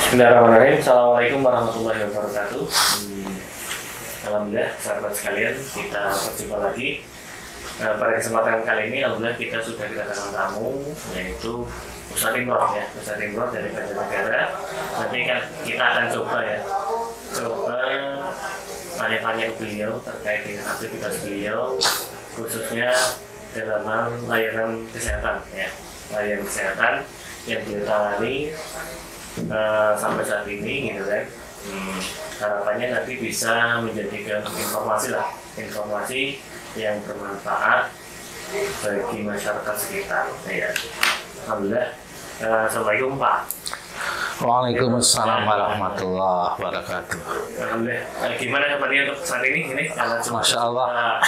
Bismillahirrahmanirrahim. Assalamualaikum warahmatullahi wabarakatuh. Alhamdulillah, sahabat sekalian, kita berjumpa lagi. Pada kesempatan kali ini, alhamdulillah kita sudah kedatangan tamu, yaitu Ustaz Imron ya, Ustaz Imron dari Banjarnegara. Nanti kan kita akan coba tanya-tanya ke beliau terkait dengan aktivitas beliau, khususnya dalam hal layanan kesehatan ya, layanan kesehatan yang beliau tangani sampai saat ini gitu kan. Harapannya nanti bisa menjadikan informasi yang bermanfaat bagi masyarakat sekitar ya. Alhamdulillah. Assalamualaikum Pak. Waalaikumsalam warahmatullahi wabarakatuh. Alhamdulillah. Gimana kabarnya untuk saat ini? Masya Allah.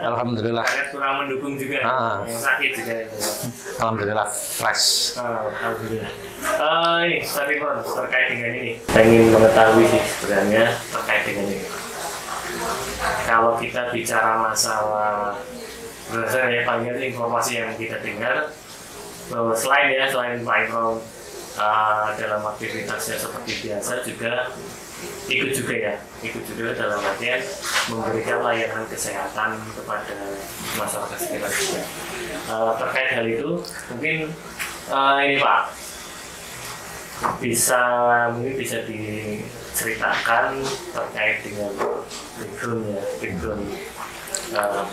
Alhamdulillah. Sangat kurang mendukung juga. Yang sakit juga. Alhamdulillah fresh. Alhamdulillah. Ini Ustaz Imron terkait dengan ini. Ingin mengetahui sih sebenarnya terkait dengan ini. Kalau kita bicara masalah berdasarkan panggil informasi yang kita dengar, selain Pak Imron dalam aktivitasnya seperti biasa juga ikut juga dalam artian memberikan layanan kesehatan kepada masyarakat sekitar juga. Terkait hal itu mungkin ini Pak mungkin bisa diceritakan terkait dengan background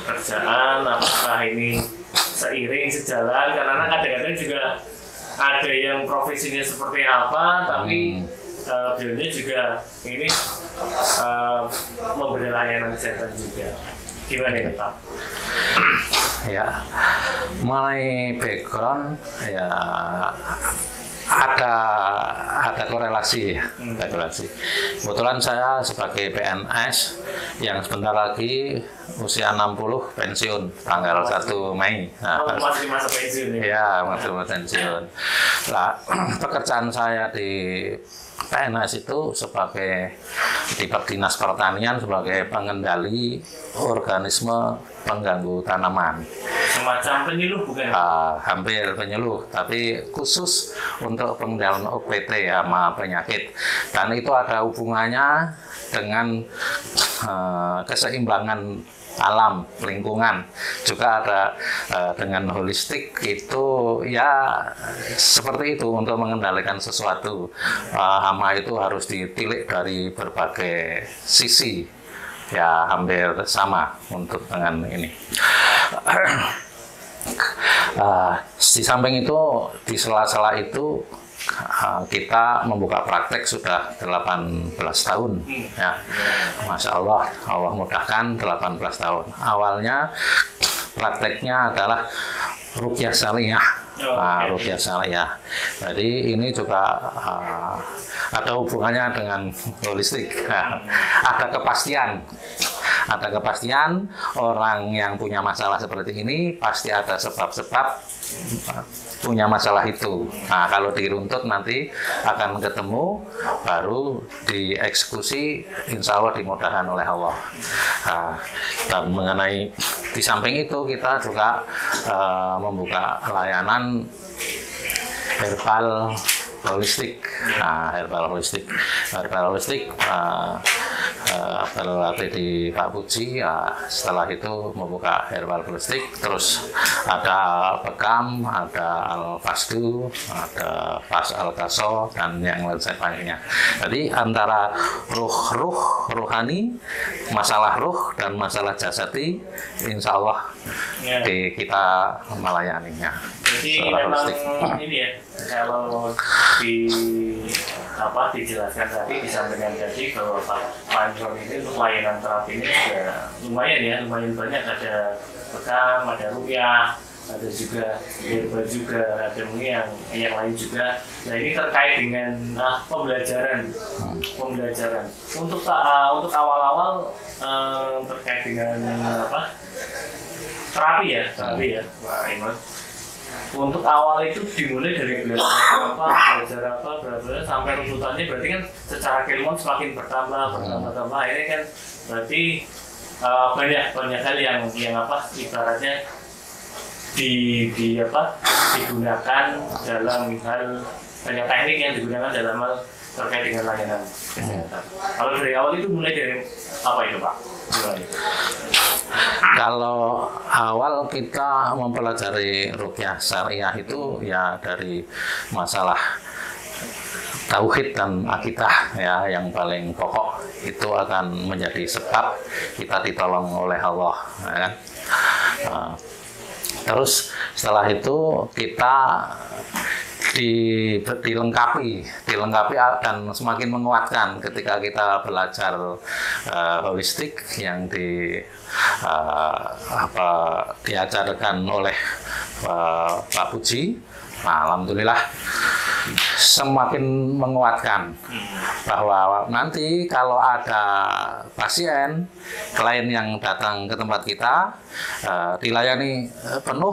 pekerjaan, apakah ini seiring sejalan, karena kadang-kadang juga ada yang profesinya seperti apa, tapi beliaunya juga ini memberi layanan kesehatan juga. Gimana ini Pak? Ya, mengenai background ya ada korelasi ya, ada korelasi. Kebetulan saya sebagai PNS yang sebentar lagi usia 60 pensiun tanggal 1 Mei. Masih masa pensiun ya? Ya, masih masa pensiun. Nah, pekerjaan saya di PNS itu sebagai di Dinas Pertanian sebagai pengendali organisme pengganggu tanaman. Semacam penyuluh bukan? Hampir penyuluh, tapi khusus untuk pengendalian OPT sama penyakit. Dan itu ada hubungannya dengan keseimbangan alam, lingkungan. Juga ada dengan holistik itu ya seperti itu, untuk mengendalikan sesuatu. Hama itu harus ditilik dari berbagai sisi. Ya hampir sama untuk dengan ini. Di samping itu, di sela-sela itu kita membuka praktek sudah 18 tahun ya. Masya Allah, Allah mudahkan 18 tahun. Awalnya prakteknya adalah ruqyah syariah. Ruqyah syariah. Jadi ini juga ada hubungannya dengan holistik. Ada kepastian orang yang punya masalah seperti ini pasti ada sebab-sebab punya masalah itu. Nah, kalau diruntut nanti akan ketemu, baru dieksekusi, insya Allah dimudahkan oleh Allah. Dan mengenai di samping itu kita juga membuka layanan herbal holistik. Herbal holistik berlatih di Pak Puji. Setelah itu membuka herbal holistik, terus ada Bekam, ada Al-Fasdu, ada Fas Al-Kaso, dan yang lain sebagainya. Jadi antara rohani, masalah ruh dan masalah jasadi, insya Allah kita melayaninya. Jadi memang ini ya, kalau dijelaskan tadi, disampaikan tadi bahwa Pak Imron ini untuk layanan terapi ini lumayan banyak. Ada Bekam, ada ruqyah, ada juga herbal juga, ada mungkin yang lain juga. Nah ini terkait dengan pembelajaran. Untuk awal-awal terkait dengan terapi ya Pak Imron. Untuk awal itu dimulai dari belajar apa sampai runtutannya, berarti kan secara keilmuan semakin bertambah. Ini kan berarti banyak hal yang ibaratnya digunakan dalam hal banyak teknik yang digunakan dalam hal terkait dengan layanan kesehatan. Kalau dari awal itu mulai dari apa itu Pak? Gimana? Kalau awal kita mempelajari ruqyah syariah itu ya dari masalah tauhid dan akidah ya, yang paling pokok itu akan menjadi sebab kita ditolong oleh Allah ya kan? Terus setelah itu kita dilengkapi dan semakin menguatkan ketika kita belajar holistik yang diajarkan oleh Pak Puji. Nah, alhamdulillah semakin menguatkan bahwa nanti kalau ada pasien, klien yang datang ke tempat kita dilayani penuh,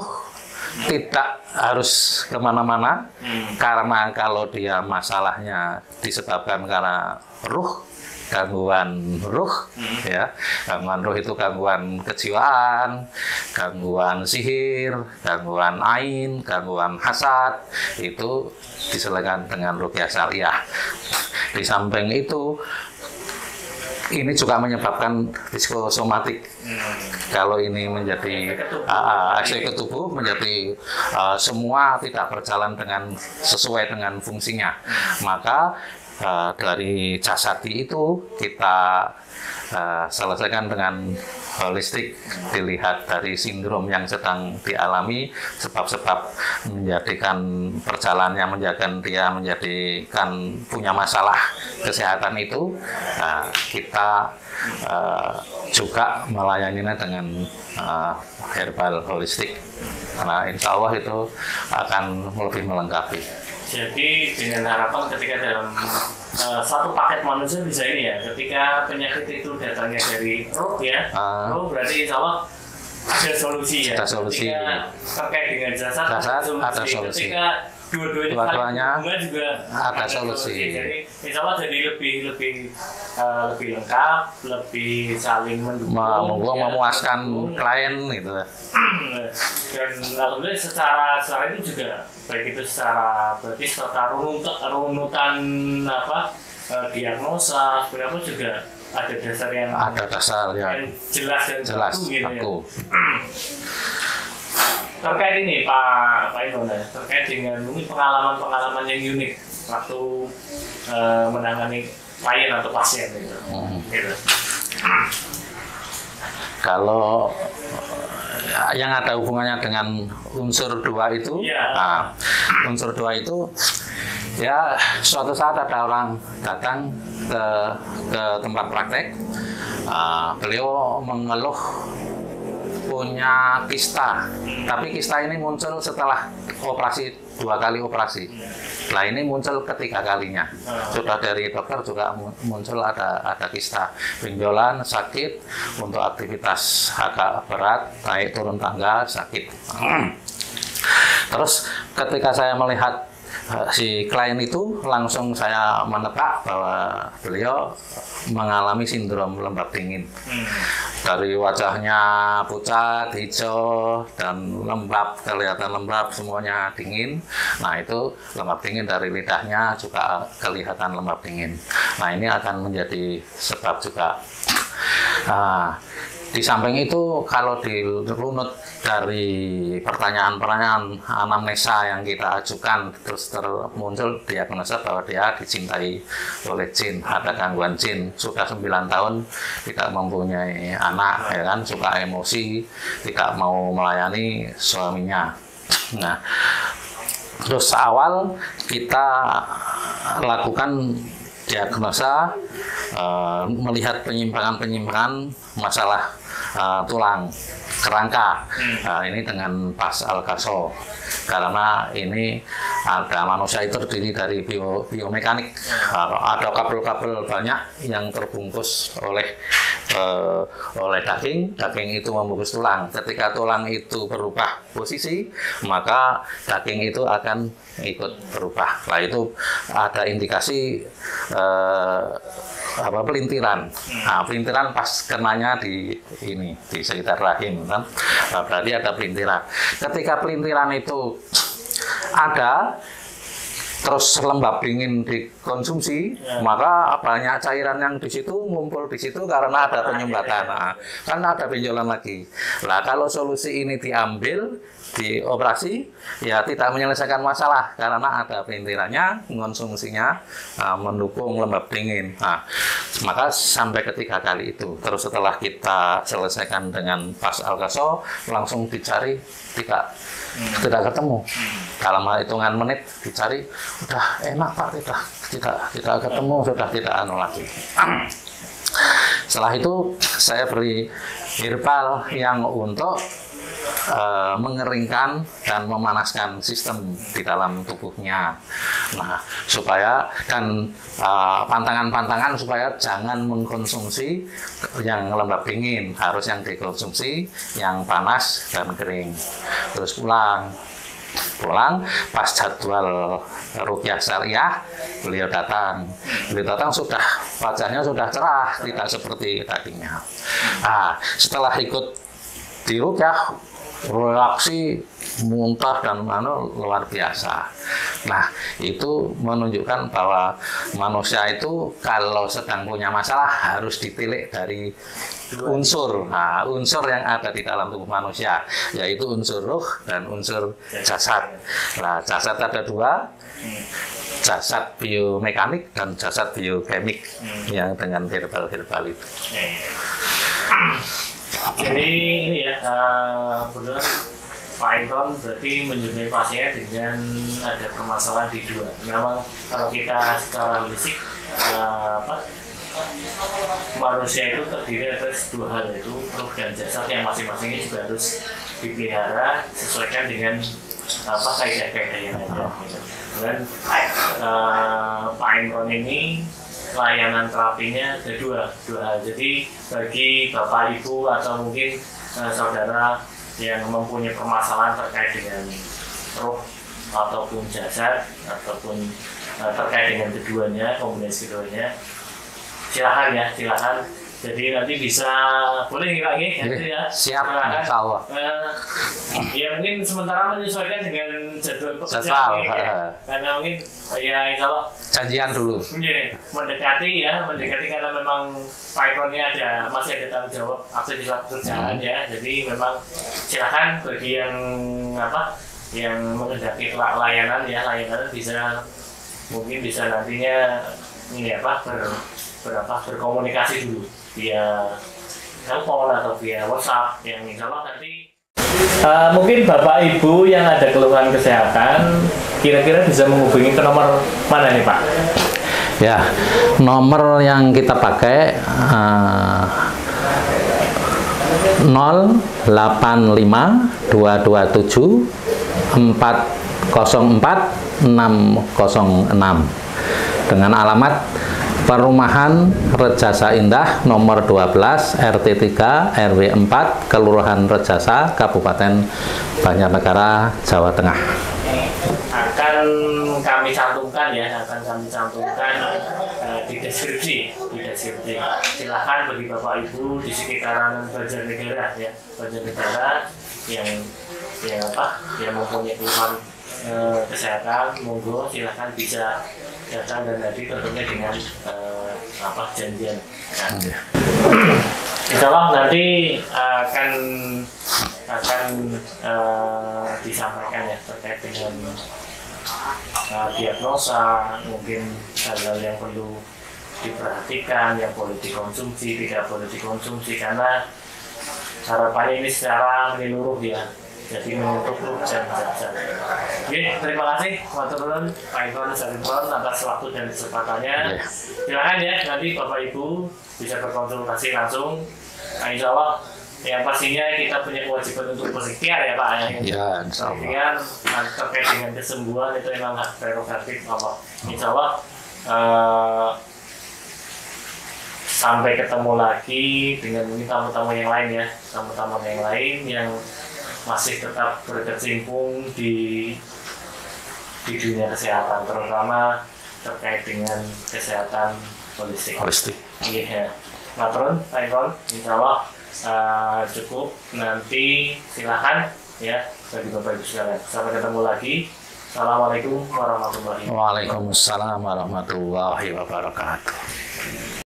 tidak harus kemana-mana, karena kalau dia masalahnya disebabkan karena gangguan ruh, ya, gangguan ruh itu gangguan kejiwaan, gangguan sihir, gangguan ain, gangguan hasad, itu diselesaikan dengan ruqyah syariah. Di samping itu, ini juga menyebabkan psikosomatik. Kalau ini menjadi efek ke tubuh, menjadi semua tidak berjalan sesuai dengan fungsinya, maka dari jasadi itu kita selesaikan dengan holistik, dilihat dari sindrom yang sedang dialami, sebab-sebab menjadikan perjalanannya, menjadikan punya masalah kesehatan itu, kita juga melayaninya dengan herbal holistik, karena insya Allah itu akan lebih melengkapi. Jadi dengan harapan ketika dalam satu paket manusia bisa ini ya, ketika penyakit itu datangnya dari roh ya, roh berarti insya Allah ada solusi ya. Ada solusi. Ketika terkait dengan jasad ada solusi. Ketika dua-duanya juga ada solusi. Jadi insya Allah jadi lebih lengkap, lebih saling mendukung, memuaskan klien gitu. Dan alhamdulillah secara itu juga baik itu secara berarti serta runutan diagnosa seperti apa juga ada dasar yang jelas dan baku gitu ya. Terkait ini Pak Inon, terkait dengan mungkin pengalaman yang unik waktu menangani klien atau pasien gitu. Kalau yang ada hubungannya dengan unsur dua itu, unsur dua itu ya, suatu saat ada orang datang ke tempat praktek, beliau mengeluh punya kista, tapi kista ini muncul setelah operasi, 2 kali operasi. Nah, ini muncul ketiga kalinya. Sudah dari dokter juga muncul ada kista, benjolan, sakit, untuk aktivitas agak berat, naik turun tangga, sakit. Terus ketika saya melihat si klien itu, langsung saya menebak bahwa beliau mengalami sindrom lembab dingin. Dari wajahnya pucat, hijau, dan lembab, kelihatan lembab, semuanya dingin. Nah, itu lembab dingin. Dari lidahnya juga kelihatan lembab dingin. Nah, ini akan menjadi sebab juga. Di samping itu, kalau dirunut dari pertanyaan-pertanyaan anamnesa yang kita ajukan, terus muncul diagnosa bahwa dia dicintai oleh jin, ada gangguan jin, sudah 9 tahun tidak mempunyai anak, ya kan, suka emosi, tidak mau melayani suaminya. Nah, terus awal kita lakukan diagnosa, melihat penyimpangan masalah tulang kerangka, ini dengan pas Al-Kaso, karena ini ada manusia itu terdiri dari biomekanik, ada kabel-kabel banyak yang terbungkus oleh daging itu membungkus tulang. Ketika tulang itu berubah posisi, maka daging itu akan ikut berubah. Nah, itu ada indikasi pelintiran. Nah, pelintiran pas kenanya di sekitar rahim, kan? Nah, berarti ada pelintiran. Ketika pelintiran itu ada, terus lembab dingin dikonsumsi, maka banyak cairan yang di situ ngumpul di situ karena ada penyumbatan. Nah, kan ada benjolan lagi. Nah, kalau solusi ini diambil, dioperasi, ya tidak menyelesaikan masalah karena ada perintilannya, konsumsinya mendukung lembab dingin. Nah, maka sampai ketiga kali itu. Terus setelah kita selesaikan dengan pas Alkaso, langsung dicari tidak ketemu. Dalam hitungan menit dicari, udah enak Pak, tidak ketemu, sudah tidak anu lagi. Setelah itu saya beri herbal yang untuk mengeringkan dan memanaskan sistem di dalam tubuhnya. Nah, supaya dan pantangan-pantangan supaya jangan mengkonsumsi yang lembab dingin, harus yang dikonsumsi yang panas dan kering. Terus pulang pas jadwal ruqyah syariah, beliau datang sudah wajahnya sudah cerah, tidak seperti tadinya. Setelah ikut di ruqyah, reaksi muntah dan luar biasa. Nah, itu menunjukkan bahwa manusia itu kalau sedang punya masalah harus ditilik dari unsur yang ada di dalam tubuh manusia, yaitu unsur ruh dan unsur jasad. Nah, jasad ada dua, jasad biomekanik dan jasad biokemik yang dengan herbal itu. Jadi ini ya, benar Pak Imron berarti menyukai pasiennya dengan ada permasalahan di dua. Memang kalau kita secara fisik manusia itu terdiri atas dua hal, yaitu ruh dan jasad yang masing-masingnya juga harus dipelihara sesuaikan dengan kaidah-kaidah yang ada. Dan Pak Imron ini layanan terapinya ada dua hal. Jadi bagi Bapak Ibu atau mungkin saudara yang mempunyai permasalahan terkait dengan ruh ataupun jasad ataupun terkait dengan keduanya, kombinasi keduanya, silakan. Jadi nanti bisa boleh lagi ya. Siap, insya Allah. Ya mungkin sementara menyesuaikan dengan jadwal pekerjaan karena mungkin ya insya Allah janjian dulu. Mendekati karena memang Pak Imronnya masih ada tanggung jawab aktivitas pekerjaan ya. Jadi memang silakan bagi yang yang mengendaki layanan bisa mungkin bisa nantinya berkomunikasi dulu via telepon atau via WhatsApp yang insya Allah nanti. Mungkin Bapak Ibu yang ada keluhan kesehatan kira-kira bisa menghubungi ke nomor mana nih Pak? Ya, nomor yang kita pakai 085 227 404 606 dengan alamat Perumahan Rejasa Indah nomor 12 RT 3 RW 4 Kelurahan Rejasa Kabupaten Banjarnegara Jawa Tengah. Akan kami cantumkan di deskripsi. Silahkan bagi Bapak Ibu di sekitaran Banjarnegara yang mempunyai keluhan kesehatan, monggo silahkan bisa datang dan nanti tentunya dengan janjian. Insya Allah nanti akan disampaikan ya terkait dengan diagnosa, mungkin hal-hal yang perlu diperhatikan, yang boleh dikonsumsi, tidak boleh dikonsumsi, karena harapannya ini secara menyeluruh ya. Jadi menyentuh ruh dan jasad. Oke, terima kasih Pak Imron atas waktu dan kesempatannya. Silakan ya, nanti Bapak Ibu bisa berkonsultasi langsung. Insya Allah, yang pastinya kita punya kewajiban untuk berikhtiar ya Pak. Ya, insya Allah. Terkait dengan kesembuhan itu memang hak prerogatif Allah. Insya Allah. Sampai ketemu lagi dengan tamu-tamu yang lain ya, tamu-tamu yang lain yang masih tetap berkecimpung di dunia kesehatan, terutama terkait dengan kesehatan holistik. Iya, Matron, Pak Imron, insya Allah cukup. Nanti silakan ya bagi Bapak Ibu sekalian. Sampai ketemu lagi. Assalamualaikum warahmatullahi wabarakatuh. Waalaikumsalam warahmatullahi wabarakatuh.